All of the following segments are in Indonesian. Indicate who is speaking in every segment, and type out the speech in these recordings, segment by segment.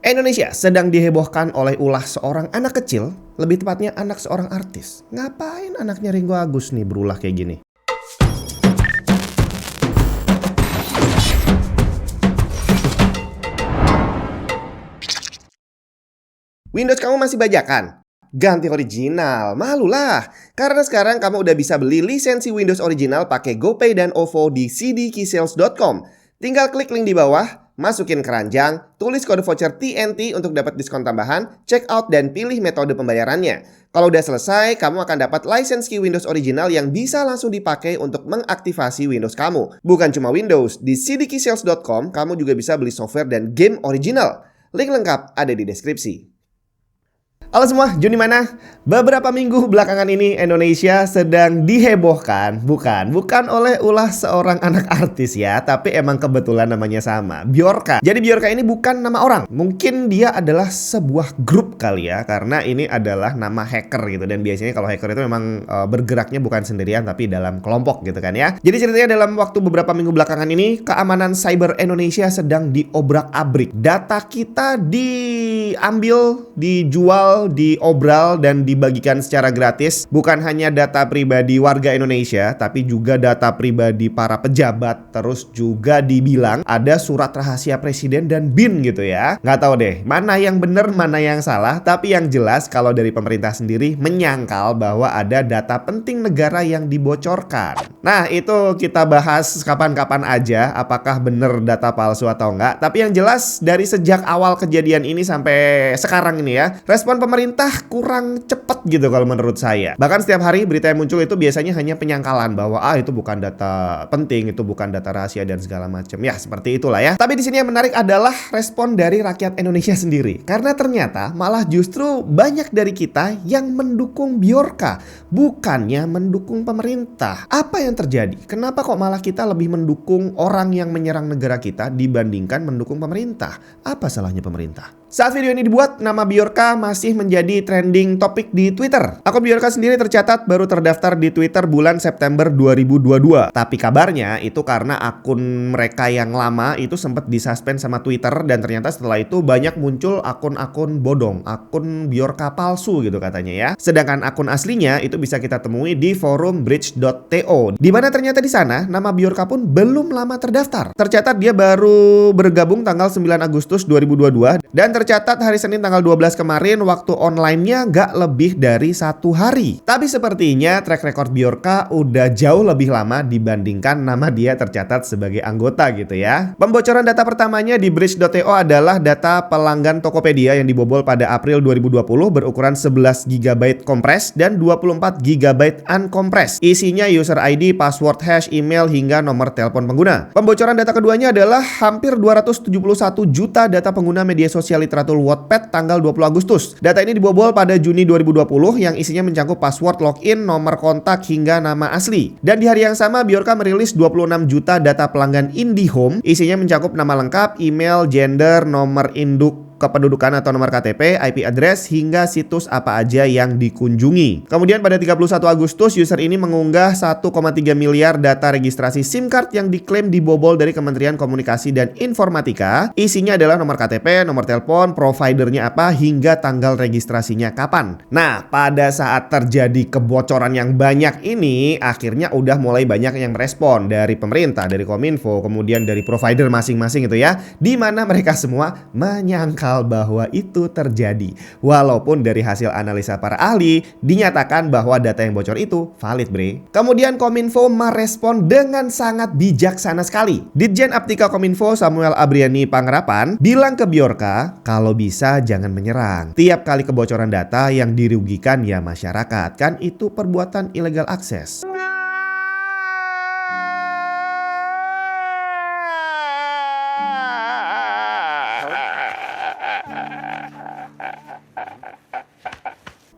Speaker 1: Indonesia sedang dihebohkan oleh ulah seorang anak kecil, lebih tepatnya anak seorang artis. Ngapain anaknya Ringgo Agus nih berulah kayak gini? Windows kamu masih bajakan? Ganti original, malulah. Karena sekarang kamu udah bisa beli lisensi Windows original pakai GoPay dan OVO di cdkeysales.com. Tinggal klik link di bawah, masukin keranjang, tulis kode voucher TNT untuk dapat diskon tambahan, check out dan pilih metode pembayarannya. Kalau udah selesai, kamu akan dapat lisensi Windows original yang bisa langsung dipakai untuk mengaktifasi Windows kamu. Bukan cuma Windows, di cdkeysales.com kamu juga bisa beli software dan game original. Link lengkap ada di deskripsi. Halo semua, Juni mana? Beberapa minggu belakangan ini Indonesia sedang dihebohkan, bukan oleh ulah seorang anak artis ya, tapi emang kebetulan namanya sama, Bjorka. Jadi Bjorka ini bukan nama orang, mungkin dia adalah sebuah grup kali ya, karena ini adalah nama hacker gitu. Dan biasanya kalau hacker itu memang bergeraknya bukan sendirian tapi dalam kelompok gitu kan ya. Jadi ceritanya dalam waktu beberapa minggu belakangan ini, keamanan cyber Indonesia sedang diobrak-abrik. Data kita diambil, dijual, diobral dan dibagikan secara gratis. Bukan hanya data pribadi warga Indonesia, tapi juga data pribadi para pejabat. Terus juga dibilang ada surat rahasia presiden dan BIN gitu ya. Nggak tahu deh mana yang benar mana yang salah, tapi yang jelas kalau dari pemerintah sendiri menyangkal bahwa ada data penting negara yang dibocorkan. Nah itu kita bahas kapan-kapan aja apakah benar data palsu atau enggak. Tapi yang jelas dari sejak awal kejadian ini sampai sekarang ini ya, respon pemerintah kurang cepat gitu kalau menurut saya. Bahkan setiap hari berita yang muncul itu biasanya hanya penyangkalan bahwa itu bukan data penting, itu bukan data rahasia dan segala macam. Ya, seperti itulah ya. Tapi di sini yang menarik adalah respon dari rakyat Indonesia sendiri. Karena ternyata malah justru banyak dari kita yang mendukung Bjorka, bukannya mendukung pemerintah. Apa yang terjadi? Kenapa kok malah kita lebih mendukung orang yang menyerang negara kita dibandingkan mendukung pemerintah? Apa salahnya pemerintah? Saat video ini dibuat, nama Bjorka masih menjadi trending topik di Twitter. Akun Bjorka sendiri tercatat baru terdaftar di Twitter bulan September 2022. Tapi kabarnya itu karena akun mereka yang lama itu sempat disuspend sama Twitter dan ternyata setelah itu banyak muncul akun-akun bodong, akun Bjorka palsu gitu katanya ya. Sedangkan akun aslinya itu bisa kita temui di forum bridge.to. Di mana ternyata di sana nama Bjorka pun belum lama terdaftar. Tercatat dia baru bergabung tanggal 9 Agustus 2022 dan tercatat hari Senin tanggal 12 kemarin waktu online-nya gak lebih dari 1 hari. Tapi sepertinya track record Bjorka udah jauh lebih lama dibandingkan nama dia tercatat sebagai anggota gitu ya. Pembocoran data pertamanya di bridge.to adalah data pelanggan Tokopedia yang dibobol pada April 2020 berukuran 11 GB kompres dan 24 GB unkompres. Isinya user ID, password, hash, email hingga nomor telepon pengguna. Pembocoran data keduanya adalah hampir 271 juta data pengguna media sosial literatur Wattpad tanggal 20 Agustus. Data ini dibobol pada Juni 2020 yang isinya mencakup password, login, nomor kontak hingga nama asli. Dan di hari yang sama Bjorka merilis 26 juta data pelanggan IndiHome, isinya mencakup nama lengkap, email, gender, nomor induk kependudukan atau nomor KTP, IP address, hingga situs apa aja yang dikunjungi. Kemudian pada 31 Agustus, user ini mengunggah 1,3 miliar data registrasi SIM card yang diklaim dibobol dari Kementerian Komunikasi dan Informatika. Isinya adalah nomor KTP, nomor telepon, providernya apa, hingga tanggal registrasinya kapan. Nah, pada saat terjadi kebocoran yang banyak ini, akhirnya udah mulai banyak yang merespon dari pemerintah, dari Kominfo, kemudian dari provider masing-masing itu ya, di mana mereka semua menyangkal bahwa itu terjadi. Walaupun dari hasil analisa para ahli dinyatakan bahwa data yang bocor itu valid, bre. Kemudian Kominfo merespon dengan sangat bijaksana sekali. Ditjen Aptika Kominfo Samuel Abriani Pangerapan bilang ke Bjorka, kalau bisa jangan menyerang. Tiap kali kebocoran data yang dirugikan ya masyarakat, kan itu perbuatan illegal access.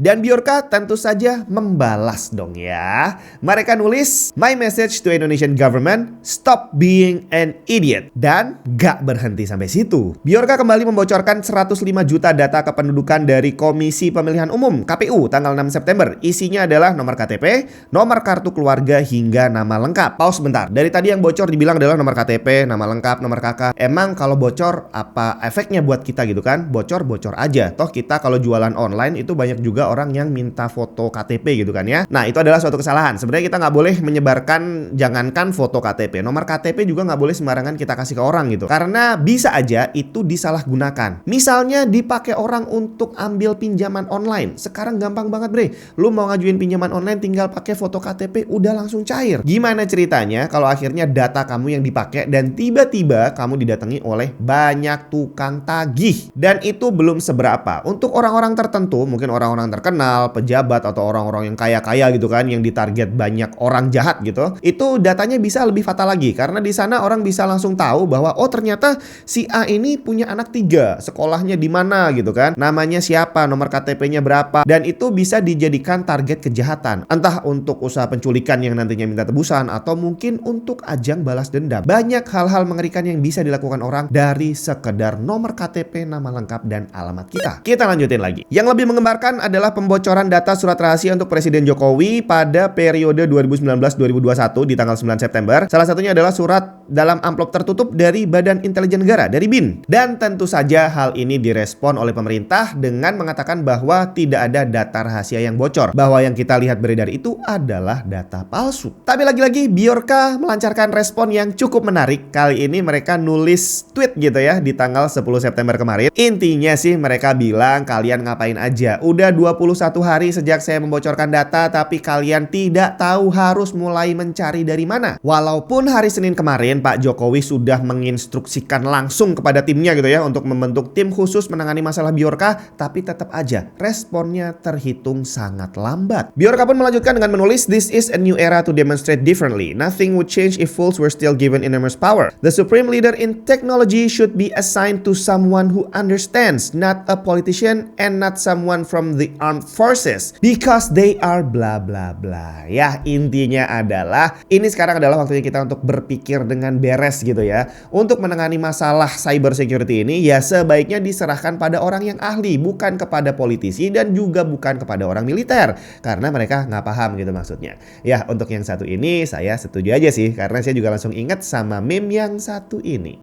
Speaker 1: Dan Bjorka tentu saja membalas dong ya. Mereka nulis, "My message to Indonesian government, stop being an idiot." Dan gak berhenti sampai situ. Bjorka kembali membocorkan 105 juta data kependudukan dari Komisi Pemilihan Umum KPU tanggal 6 September. Isinya adalah nomor KTP, nomor kartu keluarga, hingga nama lengkap. Pause sebentar. Dari tadi yang bocor dibilang adalah nomor KTP, nama lengkap, nomor KK. Emang kalau bocor apa efeknya buat kita gitu kan? Bocor aja. Toh kita kalau jualan online itu banyak juga orang yang minta foto KTP gitu kan ya. Nah, itu adalah suatu kesalahan. Sebenarnya kita nggak boleh menyebarkan, jangankan foto KTP, nomor KTP juga nggak boleh sembarangan kita kasih ke orang gitu. Karena bisa aja itu disalahgunakan. Misalnya dipakai orang untuk ambil pinjaman online. Sekarang gampang banget bre. Lu mau ngajuin pinjaman online tinggal pakai foto KTP udah langsung cair. Gimana ceritanya kalau akhirnya data kamu yang dipakai dan tiba-tiba kamu didatangi oleh banyak tukang tagih. Dan itu belum seberapa. Untuk orang-orang tertentu, mungkin orang-orang terkenal, pejabat atau orang-orang yang kaya-kaya gitu kan, yang ditarget banyak orang jahat gitu, itu datanya bisa lebih fatal lagi karena di sana orang bisa langsung tahu bahwa oh ternyata si A ini punya anak 3, sekolahnya di mana gitu kan, namanya siapa, nomor KTP-nya berapa, dan itu bisa dijadikan target kejahatan, entah untuk usaha penculikan yang nantinya minta tebusan atau mungkin untuk ajang balas dendam. Banyak hal-hal mengerikan yang bisa dilakukan orang dari sekedar nomor KTP, nama lengkap, dan alamat kita. Kita lanjutin lagi. Yang lebih menggembarkan adalah pembocoran data surat rahasia untuk Presiden Jokowi pada periode 2019-2021 di tanggal 9 September. Salah satunya adalah surat dalam amplop tertutup dari Badan Intelijen Negara, dari BIN. Dan tentu saja hal ini direspon oleh pemerintah dengan mengatakan bahwa tidak ada data rahasia yang bocor, bahwa yang kita lihat beredar itu adalah data palsu. Tapi lagi-lagi Bjorka melancarkan respon yang cukup menarik. Kali ini mereka nulis tweet gitu ya di tanggal 10 September kemarin. Intinya sih mereka bilang kalian ngapain aja. Udah 21 hari sejak saya membocorkan data tapi kalian tidak tahu harus mulai mencari dari mana. Walaupun hari Senin kemarin Pak Jokowi sudah menginstruksikan langsung kepada timnya gitu ya untuk membentuk tim khusus menangani masalah Bjorka, tapi tetap aja responnya terhitung sangat lambat. Bjorka pun melanjutkan dengan menulis, "This is a new era to demonstrate differently. Nothing would change if fools were still given enormous power. The supreme leader in technology should be assigned to someone who understands, not a politician and not someone from the armed forces because they are bla bla bla." Ya, intinya adalah ini sekarang adalah waktunya kita untuk berpikir dengan beres gitu ya. Untuk menangani masalah cyber security ini ya sebaiknya diserahkan pada orang yang ahli, bukan kepada politisi dan juga bukan kepada orang militer, karena mereka nggak paham gitu maksudnya. Ya, untuk yang satu ini saya setuju aja sih, karena saya juga langsung ingat sama meme yang satu ini.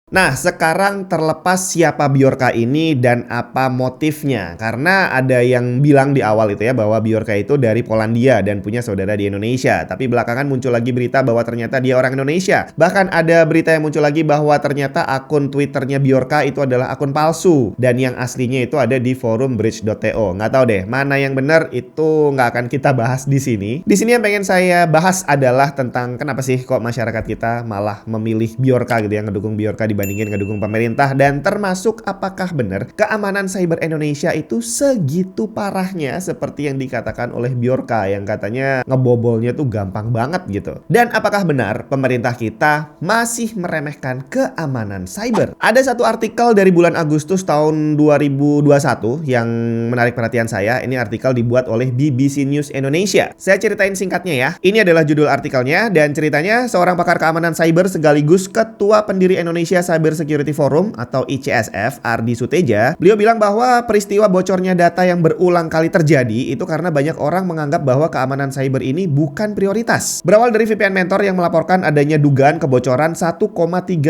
Speaker 1: Nah, sekarang terlepas siapa Bjorka ini dan apa motifnya. Karena ada yang bilang di awal itu ya bahwa Bjorka itu dari Polandia dan punya saudara di Indonesia. Tapi belakangan muncul lagi berita bahwa ternyata dia orang Indonesia. Bahkan ada berita yang muncul lagi bahwa ternyata akun Twitternya Bjorka itu adalah akun palsu. Dan yang aslinya itu ada di forum bridge.to. Nggak tahu deh mana yang benar, itu nggak akan kita bahas di sini. Di sini yang pengen saya bahas adalah tentang kenapa sih kok masyarakat kita malah memilih Bjorka gitu ya, ngedukung Bjorka dibandingin ngedukung pemerintah, dan termasuk apakah benar keamanan cyber Indonesia itu segitu parahnya seperti yang dikatakan oleh Bjorka yang katanya ngebobolnya tuh gampang banget gitu. Dan apakah benar pemerintah kita masih meremehkan keamanan cyber? Ada satu artikel dari bulan Agustus tahun 2021 yang menarik perhatian saya. Ini artikel dibuat oleh BBC News Indonesia. Saya ceritain singkatnya ya. Ini adalah judul artikelnya dan ceritanya seorang pakar keamanan cyber sekaligus ketua pendiri Indonesia Cyber Security Forum atau ICSF, Ardi Suteja, beliau bilang bahwa peristiwa bocornya data yang berulang kali terjadi itu karena banyak orang menganggap bahwa keamanan cyber ini bukan prioritas. Berawal dari VPN Mentor yang melaporkan adanya dugaan kebocoran 1,3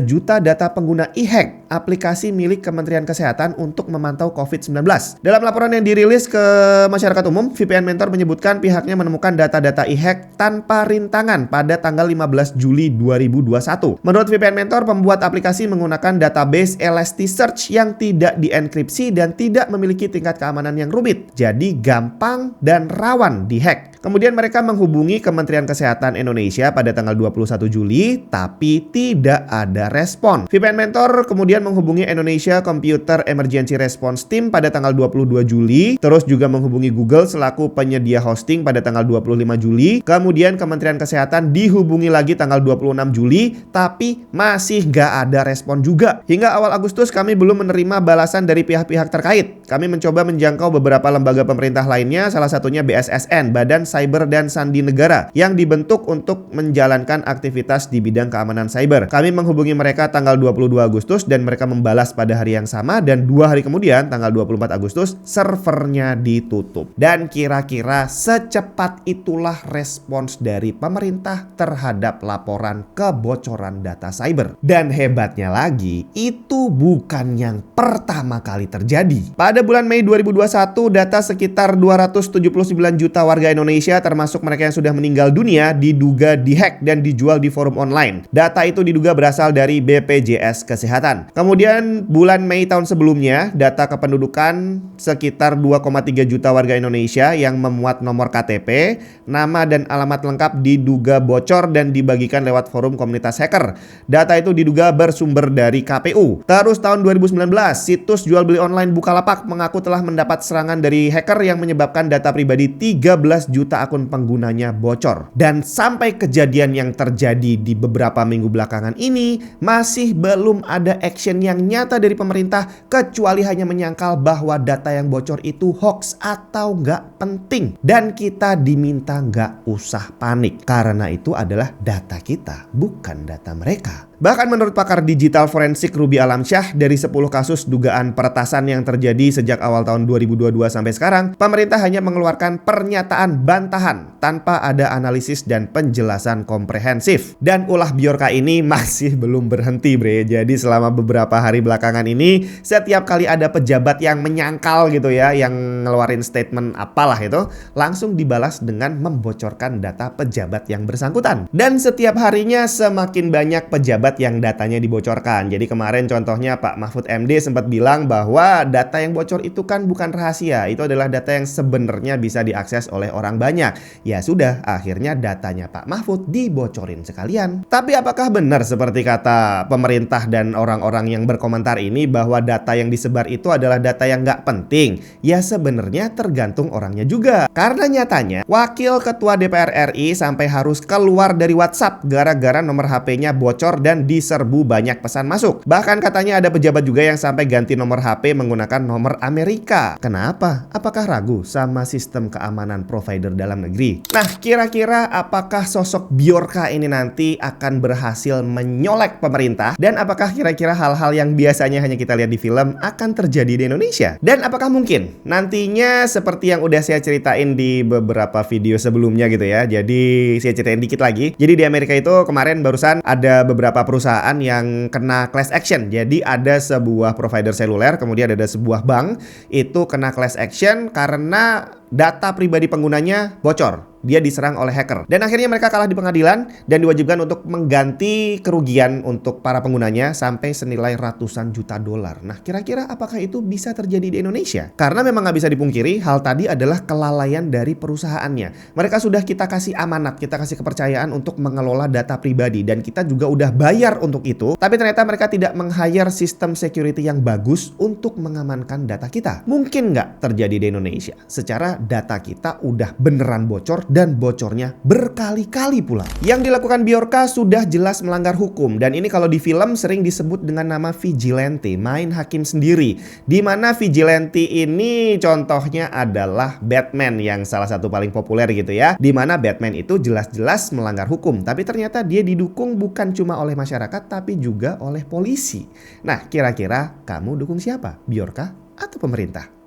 Speaker 1: juta data pengguna eHack, aplikasi milik Kementerian Kesehatan untuk memantau COVID-19. Dalam laporan yang dirilis ke masyarakat umum, VPN Mentor menyebutkan pihaknya menemukan data-data eHack tanpa rintangan pada tanggal 15 Juli 2021. Menurut VPN Mentor, pembuat aplikasi menggunakan database Elasticsearch yang tidak dienkripsi dan tidak memiliki tingkat keamanan yang rumit. Jadi gampang dan rawan dihack. Kemudian mereka menghubungi Kementerian Kesehatan Indonesia pada tanggal 21 Juli, tapi tidak ada respon. VPN Mentor kemudian menghubungi Indonesia Computer Emergency Response Team pada tanggal 22 Juli, terus juga menghubungi Google selaku penyedia hosting pada tanggal 25 Juli, kemudian Kementerian Kesehatan dihubungi lagi tanggal 26 Juli, tapi masih gak ada respon juga. Hingga awal Agustus kami belum menerima balasan dari pihak-pihak terkait. Kami mencoba menjangkau beberapa lembaga pemerintah lainnya, salah satunya BSSN, Badan Cyber dan Sandi Negara, yang dibentuk untuk menjalankan aktivitas di bidang keamanan cyber. Kami menghubungi mereka tanggal 22 Agustus dan mereka membalas pada hari yang sama, dan 2 hari kemudian tanggal 24 Agustus servernya ditutup. Dan kira-kira secepat itulah respons dari pemerintah terhadap laporan kebocoran data cyber. Dan hebatnya lagi, itu bukan yang pertama kali terjadi. Pada bulan Mei 2021, data sekitar 279 juta warga Indonesia termasuk mereka yang sudah meninggal dunia diduga dihack dan dijual di forum online. Data itu diduga berasal dari BPJS Kesehatan. Kemudian bulan Mei tahun sebelumnya, data kependudukan sekitar 2,3 juta warga Indonesia yang memuat nomor KTP, nama dan alamat lengkap diduga bocor dan dibagikan lewat forum komunitas hacker. Data itu diduga bersumber dari KPU. Terus tahun 2019, situs jual beli online Bukalapak mengaku telah mendapat serangan dari hacker yang menyebabkan data pribadi 13 juta akun penggunanya bocor. Dan sampai kejadian yang terjadi di beberapa minggu belakangan ini, masih belum ada action yang nyata dari pemerintah kecuali hanya menyangkal bahwa data yang bocor itu hoax atau nggak penting. Dan kita diminta nggak usah panik karena itu adalah data kita, bukan data mereka. Bahkan menurut pakar digital forensik Ruby Alamsyah, dari 10 kasus dugaan peretasan yang terjadi sejak awal tahun 2022 sampai sekarang, pemerintah hanya mengeluarkan pernyataan bantahan tanpa ada analisis dan penjelasan komprehensif. Dan ulah Bjorka ini masih belum berhenti, bre. Jadi selama beberapa hari belakangan ini, setiap kali ada pejabat yang menyangkal gitu ya, yang ngeluarin statement apalah itu, langsung dibalas dengan membocorkan data pejabat yang bersangkutan. Dan setiap harinya semakin banyak pejabat yang datanya dibocorkan. Jadi kemarin contohnya Pak Mahfud MD sempat bilang bahwa data yang bocor itu kan bukan rahasia. Itu adalah data yang sebenarnya bisa diakses oleh orang banyak. Ya sudah, akhirnya datanya Pak Mahfud dibocorin sekalian. Tapi apakah benar seperti kata pemerintah dan orang-orang yang berkomentar ini bahwa data yang disebar itu adalah data yang nggak penting? Ya sebenarnya tergantung orangnya juga. Karena nyatanya Wakil Ketua DPR RI sampai harus keluar dari WhatsApp gara-gara nomor HP-nya bocor dan diserbu banyak pesan masuk. Bahkan katanya ada pejabat juga yang sampai ganti nomor HP menggunakan nomor Amerika. Kenapa? Apakah ragu sama sistem keamanan provider dalam negeri? Nah, kira-kira apakah sosok Bjorka ini nanti akan berhasil menyolek pemerintah? Dan apakah kira-kira hal-hal yang biasanya hanya kita lihat di film akan terjadi di Indonesia? Dan apakah mungkin nantinya seperti yang udah saya ceritain di beberapa video sebelumnya gitu ya. Jadi saya ceritain dikit lagi. Jadi di Amerika itu kemarin barusan ada beberapa perusahaan yang kena class action. Jadi ada sebuah provider seluler, kemudian ada sebuah bank itu kena class action karena data pribadi penggunanya bocor. Dia diserang oleh hacker. Dan akhirnya mereka kalah di pengadilan dan diwajibkan untuk mengganti kerugian untuk para penggunanya sampai senilai ratusan juta dolar. Nah, kira-kira apakah itu bisa terjadi di Indonesia? Karena memang nggak bisa dipungkiri, hal tadi adalah kelalaian dari perusahaannya. Mereka sudah kita kasih amanat, kita kasih kepercayaan untuk mengelola data pribadi. Dan kita juga udah bayar untuk itu. Tapi ternyata mereka tidak meng-hire sistem security yang bagus untuk mengamankan data kita. Mungkin nggak terjadi di Indonesia? Secara data kita udah beneran bocor dan bocornya berkali-kali pula. Yang dilakukan Bjorka sudah jelas melanggar hukum, dan ini kalau di film sering disebut dengan nama vigilante, main hakim sendiri. Di mana vigilante ini contohnya adalah Batman yang salah satu paling populer gitu ya. Di mana Batman itu jelas-jelas melanggar hukum, tapi ternyata dia didukung bukan cuma oleh masyarakat tapi juga oleh polisi. Nah, kira-kira kamu dukung siapa? Bjorka atau pemerintah?